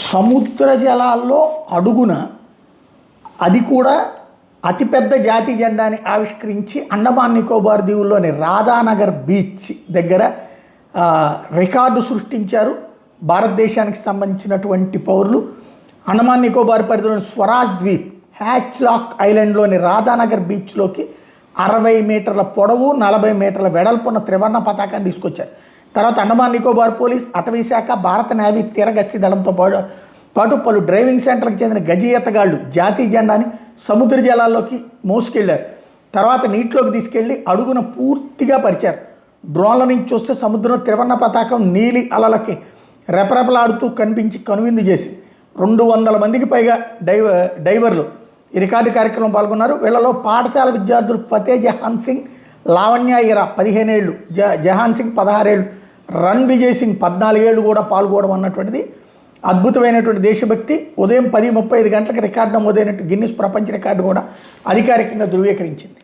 సముద్ర జలాల్లో అడుగున అది కూడా అతిపెద్ద జాతీయ జెండాని ఆవిష్కరించి అండమాన్ నికోబార్ దీవుల్లోని రాధానగర్ బీచ్ దగ్గర రికార్డు సృష్టించారు భారతదేశానికి సంబంధించినటువంటి పౌరులు. అండమాన్ నికోబార్ పరిధిలోని స్వరాజ్ ద్వీప్ హ్యాచ్లాక్ ఐలాండ్లోని రాధానగర్ బీచ్లోకి 60 మీటర్ల పొడవు 40 మీటర్ల వెడల్పున్న త్రివర్ణ పతాకాన్ని తీసుకొచ్చారు. తర్వాత అండమాన్ నికోబార్ పోలీస్, అటవీ శాఖ, భారత నేవీ తీరగస్తీ దళంతో పాటు పలు డ్రైవింగ్ సెంటర్లకు చెందిన గజీయతగాళ్లు జాతీయ జెండాని సముద్ర జలాల్లోకి మోసుకెళ్లారు. తర్వాత నీటిలోకి తీసుకెళ్లి అడుగున పూర్తిగా పరిచారు. డ్రోన్ల నుంచి చూస్తే సముద్రం త్రివర్ణ పతాకం నీలి అలలకి రెపరెపలాడుతూ కనిపించి కనువిందు చేసి 200 మందికి పైగా డైవర్లు ఈ రికార్డు కార్యక్రమం పాల్గొన్నారు. వీళ్ళలో పాఠశాల విద్యార్థులు ఫతే జహాన్ సింగ్, లావణ్య ఇరా 15 ఏళ్ళు, జహాన్ సింగ్ 16 ఏళ్ళు, రన్ విజయ్ సింగ్ 14 ఏళ్ళు కూడా పాల్గొనడం అన్నటువంటిది అద్భుతమైనటువంటి దేశభక్తి. ఉదయం 10:35 గంటలకు రికార్డు నమోదైనట్టు గిన్నిస్ ప్రపంచ రికార్డు కూడా అధికారికంగా ధృవీకరించింది.